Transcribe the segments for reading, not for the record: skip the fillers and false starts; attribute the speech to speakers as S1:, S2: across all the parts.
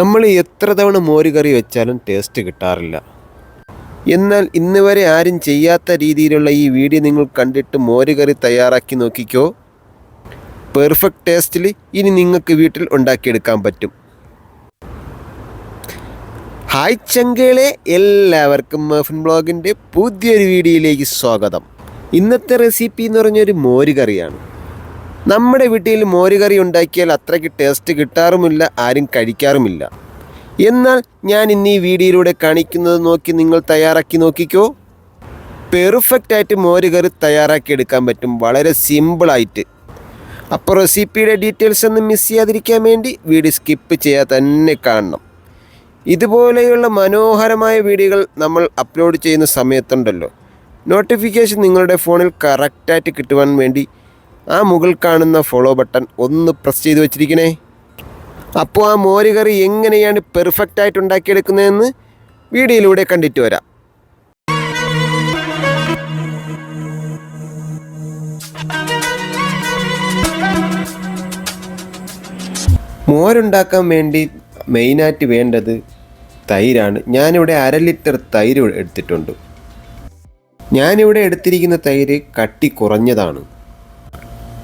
S1: നമ്മൾ എത്ര തവണ മോര് കറി വെച്ചാലും ടേസ്റ്റ് കിട്ടാറില്ല. എന്നാൽ ഇന്ന് വരെ ആരും ചെയ്യാത്ത രീതിയിലുള്ള ഈ വീഡിയോ നിങ്ങൾ കണ്ടിട്ട് മോര് കറി തയ്യാറാക്കി നോക്കിക്കോ. പെർഫെക്റ്റ് ടേസ്റ്റിൽ ഇനി നിങ്ങൾക്ക് വീട്ടിൽ ഉണ്ടാക്കിയെടുക്കാൻ പറ്റും. ഹായ് ചങ്കളെ, എല്ലാവർക്കും മഫിൻ ബ്ലോഗിൻ്റെ പുതിയൊരു വീഡിയോയിലേക്ക് സ്വാഗതം. ഇന്നത്തെ റെസിപ്പി എന്ന് പറഞ്ഞൊരു മോര് കറിയാണ്. നമ്മുടെ വീട്ടിൽ മോര് കറി ഉണ്ടാക്കിയാൽ അത്രയ്ക്ക് ടേസ്റ്റ് കിട്ടാറുമില്ല, ആരും കഴിക്കാറുമില്ല. എന്നാൽ ഞാൻ ഇന്ന് ഈ വീഡിയോയിലൂടെ കാണിക്കുന്നത് നോക്കി നിങ്ങൾ തയ്യാറാക്കി നോക്കിക്കോ. പെർഫെക്റ്റായിട്ട് മോര് കറി തയ്യാറാക്കി എടുക്കാൻ പറ്റും, വളരെ സിമ്പിളായിട്ട്. അപ്പോൾ റെസിപ്പിയുടെ ഡീറ്റെയിൽസ് ഒന്നും മിസ് ചെയ്യാതിരിക്കാൻ വേണ്ടി വീഡിയോ സ്കിപ്പ് ചെയ്യാതെ തന്നെ കാണണം. ഇതുപോലെയുള്ള മനോഹരമായ വീഡിയോകൾ നമ്മൾ അപ്ലോഡ് ചെയ്യുന്ന സമയത്തുണ്ടല്ലോ, നോട്ടിഫിക്കേഷൻ നിങ്ങളുടെ ഫോണിൽ കറക്റ്റായിട്ട് കിട്ടുവാൻ വേണ്ടി ആ മുകൾ കാണുന്ന ഫോളോ ബട്ടൺ ഒന്ന് പ്രസ് ചെയ്ത് വെച്ചിരിക്കണേ. അപ്പോൾ ആ മോര് കറി എങ്ങനെയാണ് പെർഫെക്റ്റായിട്ട് ഉണ്ടാക്കിയെടുക്കുന്നതെന്ന് വീഡിയോയിലൂടെ കണ്ടിട്ട് വരാം. മോരുണ്ടാക്കാൻ വേണ്ടി മെയിനായിട്ട് വേണ്ടത് തൈരാണ്. ഞാനിവിടെ 1/2 ലിറ്റർ തൈര് എടുത്തിട്ടുണ്ട്. ഞാനിവിടെ എടുത്തിരിക്കുന്ന തൈര് കട്ടി കുറഞ്ഞതാണ്.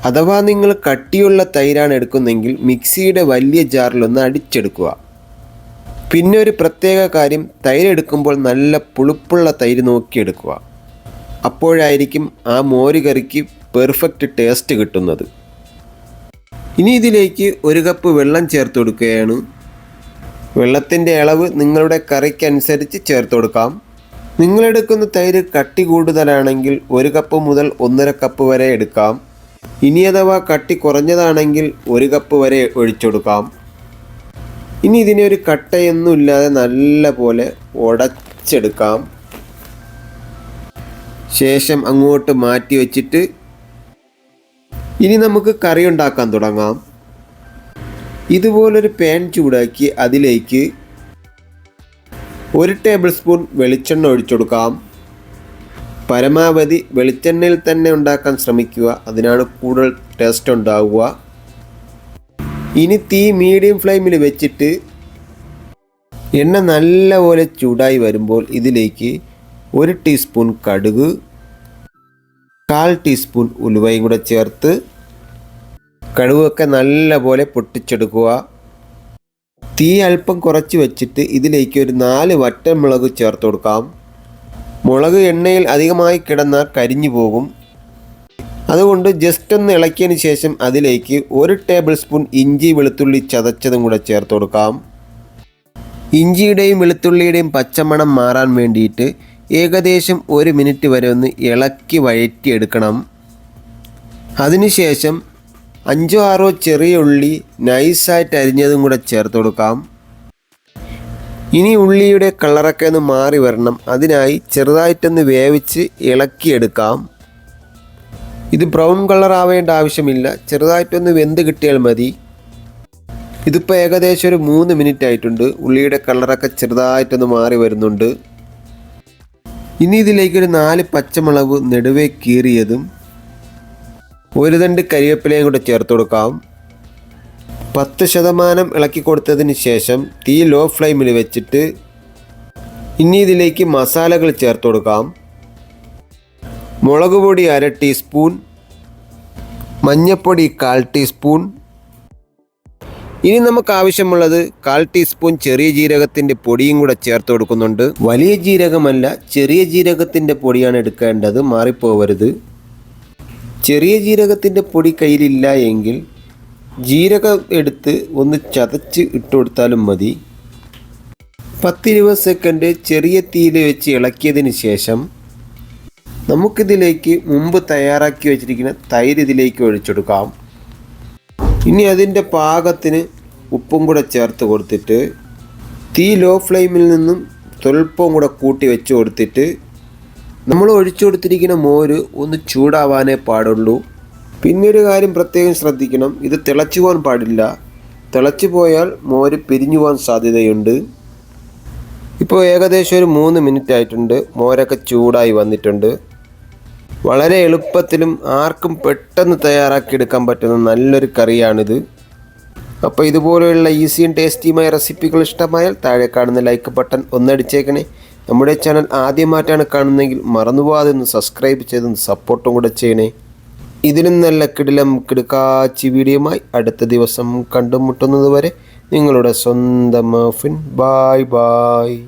S1: അഥവാ നിങ്ങൾ കട്ടിയുള്ള തൈരാണ് എടുക്കുന്നതെങ്കിൽ മിക്സിയുടെ വലിയ ജാറിലൊന്ന് അടിച്ചെടുക്കുക. പിന്നെ ഒരു പ്രത്യേക കാര്യം, തൈര് എടുക്കുമ്പോൾ നല്ല പുളിപ്പുള്ള തൈര് നോക്കിയെടുക്കുക. അപ്പോഴായിരിക്കും ആ മോര് കറിക്ക് പെർഫെക്റ്റ് ടേസ്റ്റ് കിട്ടുന്നത്. ഇനി ഇതിലേക്ക് 1 കപ്പ് വെള്ളം ചേർത്ത് കൊടുക്കുകയാണ്. വെള്ളത്തിൻ്റെ അളവ് നിങ്ങളുടെ കറിക്കനുസരിച്ച് ചേർത്ത് കൊടുക്കാം. നിങ്ങളെടുക്കുന്ന തൈര് കട്ടി കൂടുതലാണെങ്കിൽ 1 കപ്പ് മുതൽ 1.5 കപ്പ് വരെ എടുക്കാം. ഇനി അഥവാ കട്ടി കുറഞ്ഞതാണെങ്കിൽ 1 കപ്പ് വരെ ഒഴിച്ചെടുക്കാം. ഇനി ഇതിനെ ഒരു കട്ടയൊന്നും ഇല്ലാതെ നല്ല പോലെ ഉടച്ചെടുക്കാം. ശേഷം അങ്ങോട്ട് മാറ്റി വെച്ചിട്ട് ഇനി നമുക്ക് കറി ഉണ്ടാക്കാൻ തുടങ്ങാം. ഇതുപോലൊരു പാൻ ചൂടാക്കി അതിലേക്ക് 1 ടേബിൾ സ്പൂൺ വെളിച്ചെണ്ണ ഒഴിച്ചെടുക്കാം. പരമാവധി വെളിച്ചെണ്ണയിൽ തന്നെ ഉണ്ടാക്കാൻ ശ്രമിക്കുക, അതിനാണ് കൂടുതൽ ടേസ്റ്റ് ഉണ്ടാവുക. ഇനി തീ മീഡിയം ഫ്ലെയിമിൽ വെച്ചിട്ട് എണ്ണ നല്ലപോലെ ചൂടായി വരുമ്പോൾ ഇതിലേക്ക് 1 ടീസ്പൂൺ കടുക്, 1/4 ടീസ്പൂൺ ഉലുവയും കൂടെ ചേർത്ത് കടുകൊക്കെ നല്ലപോലെ പൊട്ടിച്ചെടുക്കുക. തീ അല്പം കുറച്ച് വെച്ചിട്ട് ഇതിലേക്ക് ഒരു 4 വറ്റൽമുളക് ചേർത്ത് കൊടുക്കാം. മുളക് എണ്ണയിൽ അധികമായി കിടന്നാൽ കരിഞ്ഞു പോകും. അതുകൊണ്ട് ജസ്റ്റ് ഒന്ന് ഇളക്കിയതിന് ശേഷം അതിലേക്ക് 1 ടേബിൾ സ്പൂൺ ഇഞ്ചി വെളുത്തുള്ളി ചതച്ചതും കൂടെ ചേർത്ത് കൊടുക്കാം. ഇഞ്ചിയുടെയും വെളുത്തുള്ളിയുടെയും പച്ചമണം മാറാൻ വേണ്ടിയിട്ട് ഏകദേശം 1 മിനിറ്റ് വരെ ഒന്ന് ഇളക്കി വഴറ്റിയെടുക്കണം. അതിനുശേഷം 5-6 ചെറിയ ഉള്ളി നൈസായിട്ട് അരിഞ്ഞതും കൂടെ ചേർത്ത് കൊടുക്കാം. ഇനി ഉള്ളിയുടെ കളറൊക്കെ ഒന്ന് മാറി വരണം. അതിനായി ചെറുതായിട്ടൊന്ന് വേവിച്ച് ഇളക്കിയെടുക്കാം. ഇത് ബ്രൗൺ കളർ ആവേണ്ട ആവശ്യമില്ല, ചെറുതായിട്ടൊന്ന് വെന്ത് കിട്ടിയാൽ മതി. ഇതിപ്പോൾ ഏകദേശം ഒരു 3 മിനിറ്റ് ആയിട്ടുണ്ട്. ഉള്ളിയുടെ കളറൊക്കെ ചെറുതായിട്ടൊന്ന് മാറി വരുന്നുണ്ട്. ഇനി ഇതിലേക്കൊരു 4 പച്ചമുളക് നെടുവേ കീറിയതും 1 തണ്ട് കരിവേപ്പിലയും കൂടെ ചേർത്ത് കൊടുക്കാം. 10% ഇളക്കി കൊടുത്തതിന് ശേഷം തീ ലോ ഫ്ലെയിമിൽ വെച്ചിട്ട് ഇനി ഇതിലേക്ക് മസാലകൾ ചേർത്ത് കൊടുക്കാം. മുളക് പൊടി 1/2 ടീസ്പൂൺ, മഞ്ഞൾപ്പൊടി 1/4 ടീസ്പൂൺ. ഇനി നമുക്ക് ആവശ്യമുള്ളത് 1/4 ടീസ്പൂൺ ചെറിയ ജീരകത്തിൻ്റെ പൊടിയും കൂടെ ചേർത്ത് കൊടുക്കുന്നുണ്ട്. വലിയ ജീരകമല്ല, ചെറിയ ജീരകത്തിൻ്റെ പൊടിയാണ് എടുക്കേണ്ടത്, മാറിപ്പോവരുത്. ചെറിയ ജീരകത്തിൻ്റെ പൊടി കയ്യിലില്ല എങ്കിൽ ജീരകം എടുത്ത് ഒന്ന് ചതച്ച് ഇട്ട് കൊടുത്താലും മതി. 10-20 സെക്കൻഡ് ചെറിയ തീയിൽ വെച്ച് ഇളക്കിയതിന് ശേഷം നമുക്കിതിലേക്ക് മുമ്പ് തയ്യാറാക്കി വെച്ചിരിക്കുന്ന തൈര് ഇതിലേക്ക് ഒഴിച്ചെടുക്കാം. ഇനി അതിൻ്റെ പാകത്തിന് ഉപ്പും കൂടെ ചേർത്ത് കൊടുത്തിട്ട് തീ ലോ ഫ്ലെയിമിൽ നിന്നും സ്വല്പം കൂടെ കൂട്ടി വെച്ച് കൊടുത്തിട്ട് നമ്മൾ ഒഴിച്ചു കൊടുത്തിരിക്കുന്ന മോര് ഒന്ന് ചൂടാവാനേ പാടുള്ളൂ. പിന്നെ ഒരു കാര്യം പ്രത്യേകം ശ്രദ്ധിക്കണം, ഇത് തിളച്ചു പോകാൻ പാടില്ല. തിളച്ചു പോയാൽ മോര് പിരിഞ്ഞു പോകാൻ സാധ്യതയുണ്ട്. ഇപ്പോൾ ഏകദേശം ഒരു 3 മിനിറ്റ് ആയിട്ടുണ്ട്. മോരൊക്കെ ചൂടായി വന്നിട്ടുണ്ട്. വളരെ എളുപ്പത്തിലും ആർക്കും പെട്ടെന്ന് തയ്യാറാക്കിയെടുക്കാൻ പറ്റുന്ന നല്ലൊരു കറിയാണിത്. അപ്പോൾ ഇതുപോലെയുള്ള ഈസിയും ടേസ്റ്റിയുമായ റെസിപ്പികൾ ഇഷ്ടമായാൽ താഴെ കാണുന്ന ലൈക്ക് ബട്ടൺ ഒന്നടിച്ചേക്കണേ. നമ്മുടെ ചാനൽ ആദ്യമായിട്ടാണ് കാണുന്നതെങ്കിൽ മറന്നുപോകാതെ ഒന്ന് സബ്സ്ക്രൈബ് ചെയ്തൊന്ന് സപ്പോർട്ടും കൂടെ ചെയ്യണേ. ഇതിനും നല്ല കിടുക്കാച്ചി വീഡിയോയുമായി അടുത്ത ദിവസം കണ്ടുമുട്ടുന്നത് വരെ നിങ്ങളുടെ സ്വന്തം മഫിൻ. Bye bye.